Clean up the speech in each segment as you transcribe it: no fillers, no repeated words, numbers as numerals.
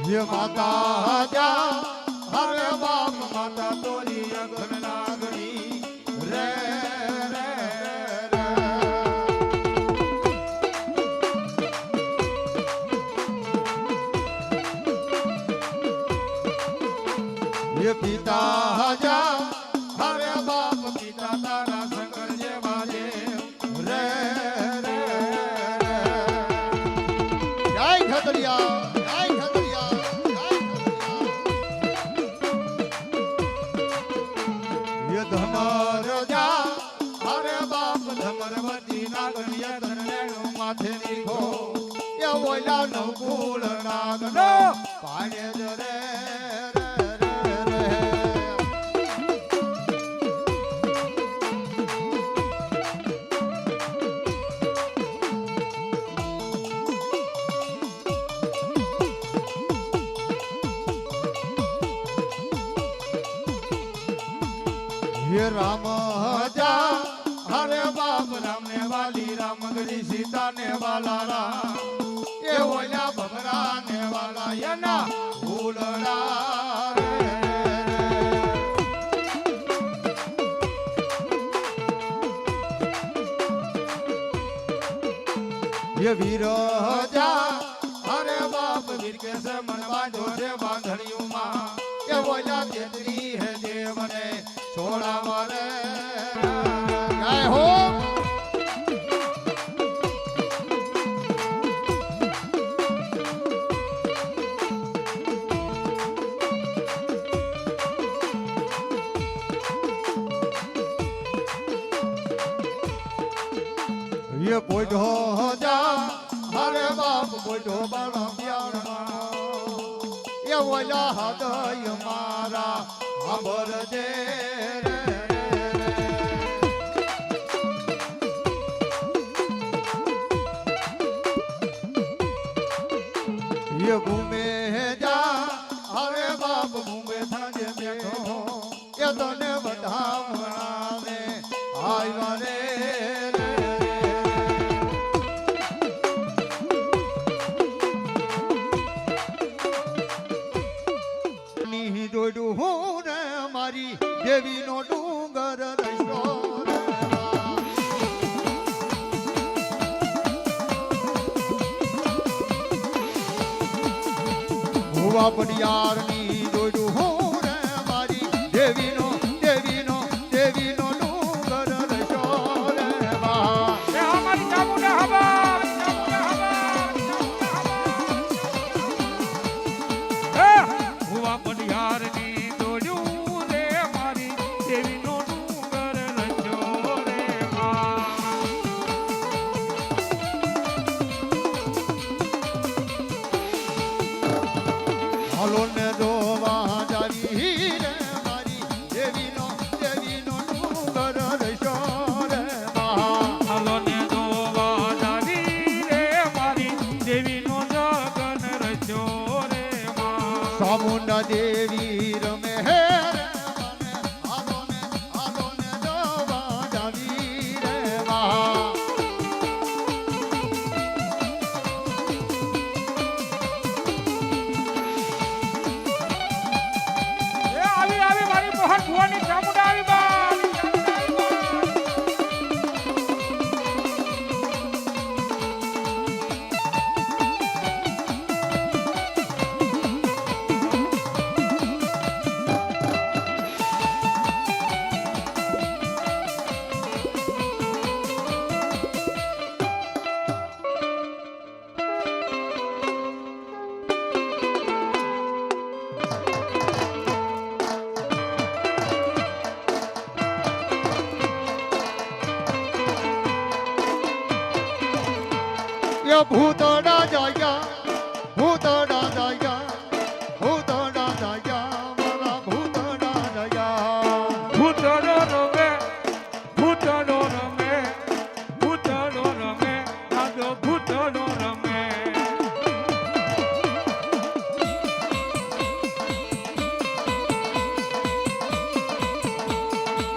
ये माता जा हरे बाप माता तोरी अगन नागनी रे रे रे ये पिता जा हरे बाप पिता तारा शंकर जे बाजे रे रे रे जय खतरिया धमर जा हरे बाप धमरवती नागनिया धनलेणु माथे निखो ये बोला नकुल नागनो पाणे रे ये राम जा हरे बाप राम ने वाली राम गरी सीता ने वाला राम ये बोला भगरा ने वाला ये ना भूलड़ा ये वीर जा हरे बाप वीर के से मन बांधो से बांधड़ियों माँ ये बोला तेतरी है देव ने छोड़ा मारे काय हो ये बोझो जा हरे बाप बोझो बड़ा प्यार ये बोला हृदय मारा खबर दे ये घूमे जा हरे बाप घूमे था जे देखो ये तने बतावना ने आया रे नी डोडू हो रे मारी देवी नो डूंगर रस्तो भुवा पडियार नी डोडू हो रे मारी देवी नो डूंगर रस्तो रे बा रे हमारी चामुंडा हवा भुवा पडियार नी डोडू रे मारी देवी नो डूंगर रचो रे मां हलो ने रोवा जारी रे मारी देवी नो डूंगर रस्तो रे बा हलो ने रोवा जारी रे मारी देवी नो जगन रचो रे मां चामुंडा देवी रमे हे रे माने हालो ने रोवा जारी रे बा એ આવી આવી મારી મોહન ભુવાની ચામુંડા આવી બા ये भूतड़ा जाया भूतड़ा जाया मारा भूतड़ा जाया ભૂતડો રમે ભૂતડો રમે ભૂતડો રમે દાદો ભૂતડો રમે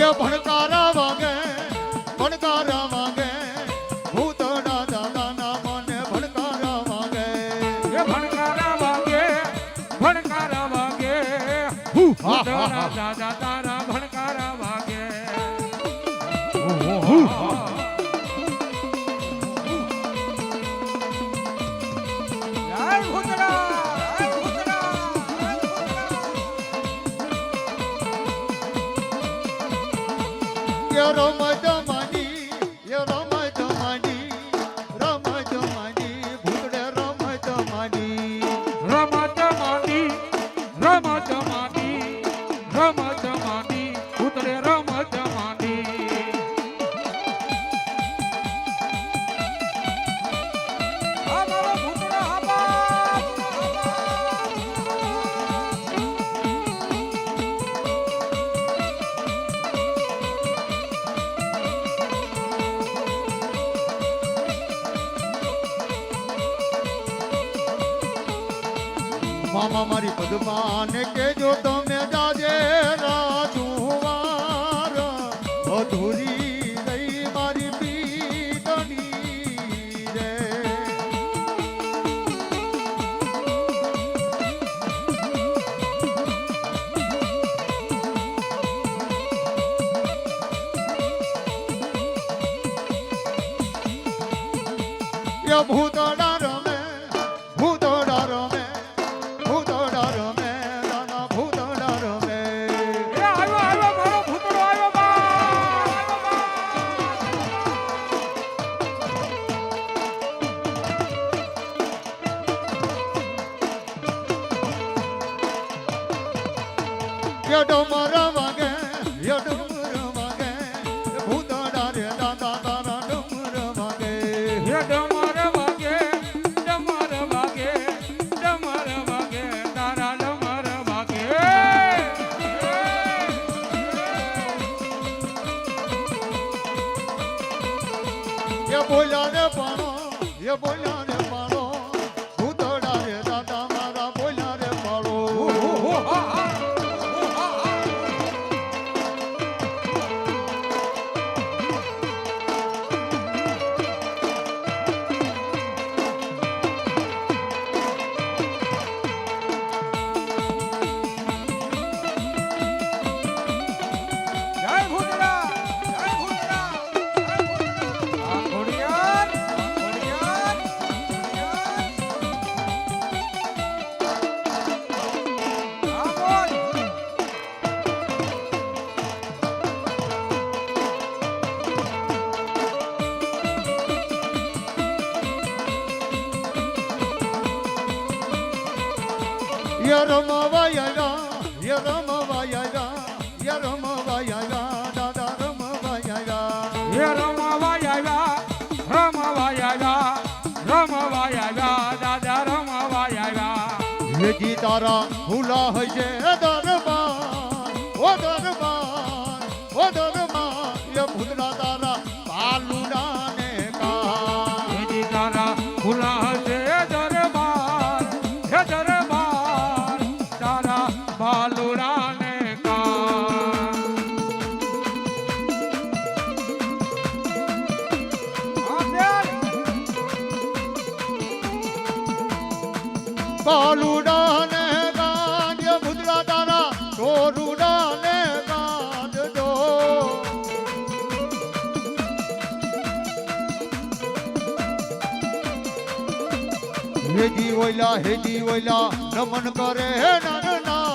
ये भड़कारा वागे भूतड़ा दादा ना मन भड़कारा वागे એ ભણકારા વાગે તારા દાદા તારા ભણકારા વાગે રમત માંડી રમત માંડી રમત માંડી ભૂતડે રમત માંડી રમત માંડી રમત માંડી રમત માંડી ઉતરે રમત માંડી આ મારો ભૂતડો મામા મારી પદ્માને કેજો તમે જાજે રાજુવાર અધૂરી રહી મારી પીડની રે ભૂતડા રમે ભૂતડા રમે ભૂતડા રમે નાના ભૂતડા રમે આવ્યો આવ્યો મારો ભૂતડો આવ્યો ડમર વાગે ડમર વાગે ભૂતડા રે દાદા તારા ડમર વાગે હે ડમર વાગે ડમર વાગે ડમર વાગે તારા ડમર વાગે બોલ્યા રે પાણો બોલ્યા રે પાણો ભૂતડા રે દાદા મારા બોલ્યા રે પાણો જય ભૂતડા જય ભૂતડા આ ઘોડિયાર ઘોડિયાર આ બોલ દાદા રમવાયા હે રમવાયા રમવાયા રમવાયા દાદા રમવાયા હેજી તારા ભૂલા હશે દરબાર ઓ દરબાર ઓ દરબાર એ ભૂતડા તારા પાલુડા ને કા એજી તારા ભૂલા હશે દરબાર હે દરબાર તારા બાલુડા ને પાલુડા ને ગાંજ ભૂતડા તારા ચોરુડા ને ગાંજ દો હેજી ઓયલા નમન કરે નરના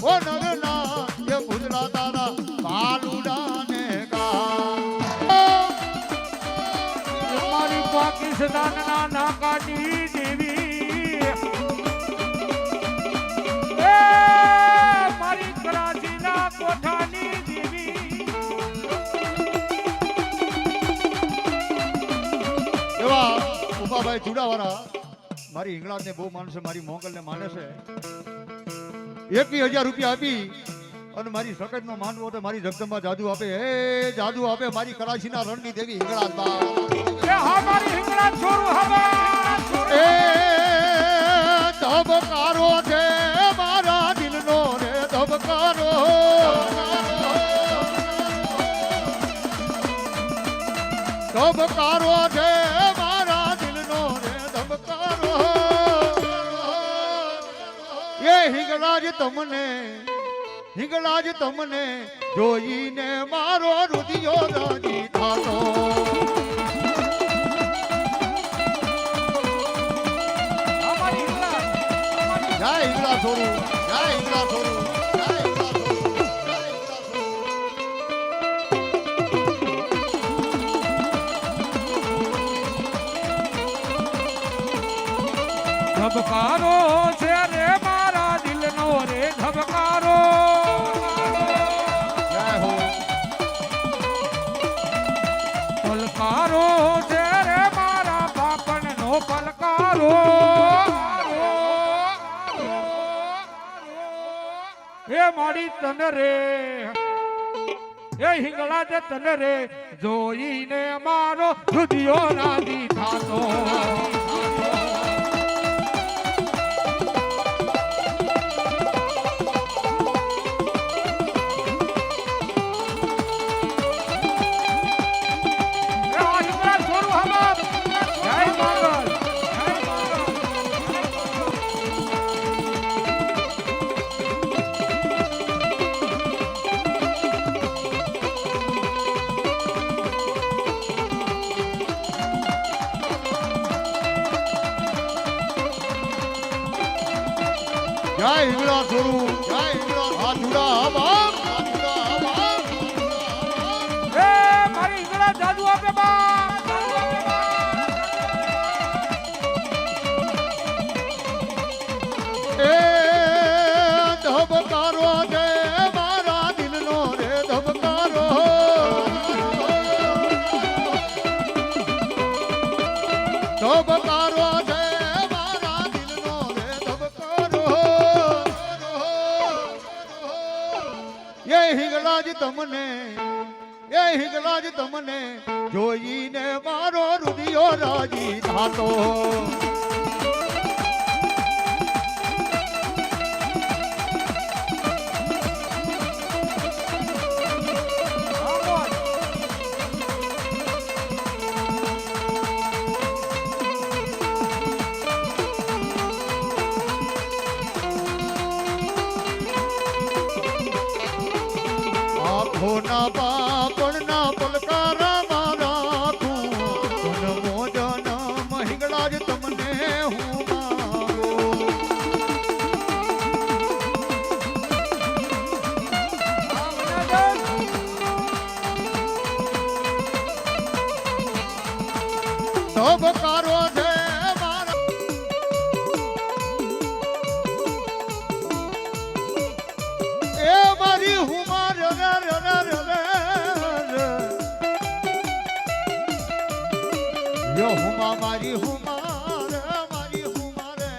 ઓ નરના એ ભૂતડા તારા પાલુડા ને મારી પાકિસ્તાનના નાકાની દેવી એ મારી કરાચીના કોઠાની દેવી એવા ઉભાભાઈ ચુડાવાળા મારી હિંગળાને બહુ માનશે મારી મોંગલને માને છે 21,000 રૂપિયા આપી અને મારી સકતનો માનવો તો મારી જગદંબા જાદુ આપે હે જાદુ આપે મારી કરાચીના રણની દેવી હિંગળા બા એ હા મારી હિંગળા છોરું હવે એ ધબકારો છે મારા દિલનો રે ધબકારો ધબકારો છે મારા દિલનો રે ધબકારો એ હિંગળાજ તમને હિંગળાજ તમને જોઈને મારો રુધિયો રાજી થાતો. અમારી હિંગળા, અમારી જય હિંગળા છોરું, જય હિંગળા છોરું, જય હિંગળા છોરું, જય હિંગળા છોરું. ધબકારો છે રે મારા દિલનો રે ધબકારો. જય હો. પલકારો છે રે મારા બાપણનો પલકારો. એ મારી તન રે એ હિંગળા જે તન રે જોઈને મારો રુધિયો રાજી થાતો. જય હિંગળા છોરું, જય હિંગળા હાથુડા બાપ, હાથુડા બાપ, હાથુડા બાપ. એ મારી હિંગળા જાદુ આપે બા. એ ધબકારો છે મારા દિલનો રે ધબકારો. ધબકારો છે મારા દિલનો રે ધબકારો. એ હિંગળા જ તમને, એ હિંગળા જ તમને જોઈને મારો રુધિયો રાજી થાતો. આંખોના પાપણના પલકારા મારા આખું જન્મો જન્મ હિંગળા જ તમને હું માગું. ધબકારો છે મારા, એ મારી હુમા રે રે રે રે રે રે. યો હુમા મારી હુમા રે, મારી હુમા રે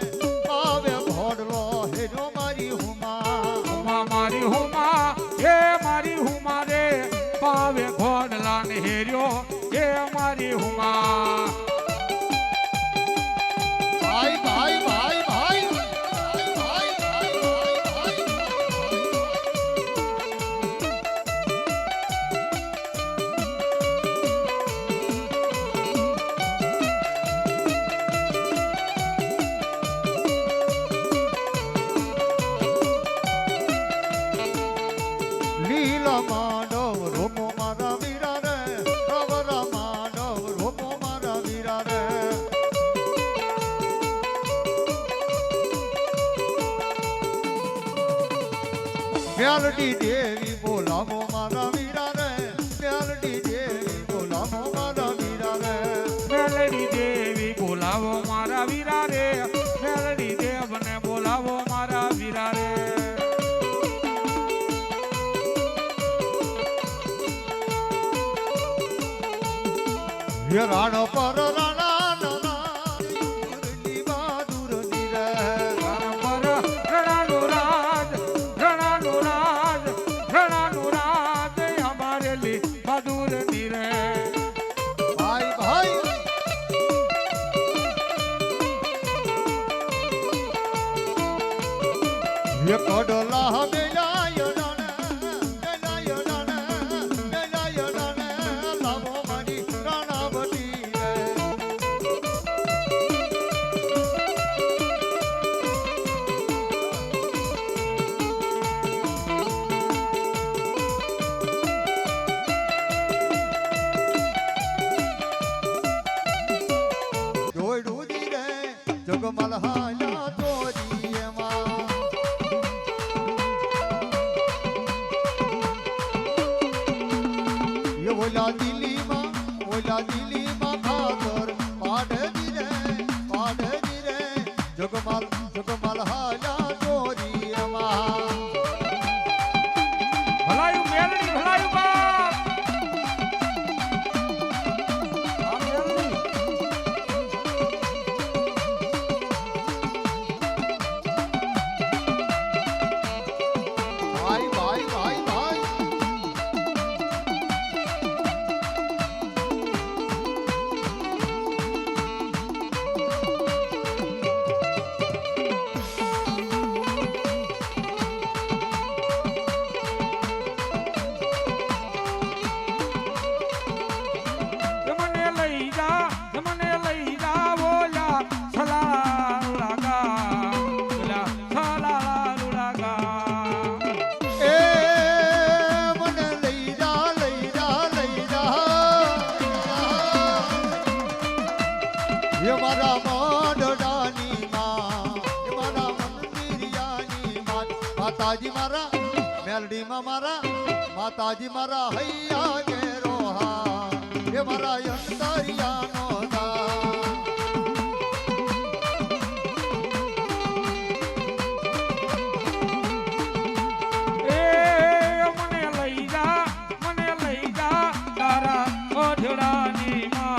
પાવે ભોડલો હેજો મારી હુમા. હુમા મારી હુમા એ મારી હુમા રે પાવે ઘોડલા ને હેર્યો એ મારી હુમા. ભાઈ ભાઈ ભાઈ ભાઈ ભાઈ ભાઈ ભાઈ લીલા માનવ રોમો મારા વીરા રે, રવરા માનવ રોમો મારા વીરા રે. મ્યાલડી દેવી બોલાવો મારા વીરા રે, મ્યાલડી દેવી બોલાવો મારા વીરા રે. મેલડી દેવી બોલાવો મારા વીરા રે, મેલડી દેવને બોલાવો મારા વીરા રે. હે રાણ પર રાણા નાના મુરલી બહાદુર ની રે. રણાનું રાજ, રણાનું રાજ, રણાનું રાજ અમારેલી બહાદુર ની રે. ભાઈ ભાઈ હે કડલા બેલાય રાણા, બેલાય રાણા, બેલાય રાણા, લાવો મારી રાણાવટી રે. જગમલ હાલ્યા ચોરી એમાં એ ઓલા દિલ્હીમાં ખાતર પાડવી રે જગમલ હાલ્યા ચોરી એમાં ભલાયું મેલડી ભલાયું બાપ આ મેલડી ભાઈ મને લઈ જા ઓલા સલાલા ગા ઓલા સલાલા લુડાગા એ મને લઈ જા એ મારા મોઢડાની માં એ મારા મંદિરિયાની માં માતાજી મારા મેલડીમાં મારા માતાજી મારા હૈયા કે રોહા એ મારા અંતરિયા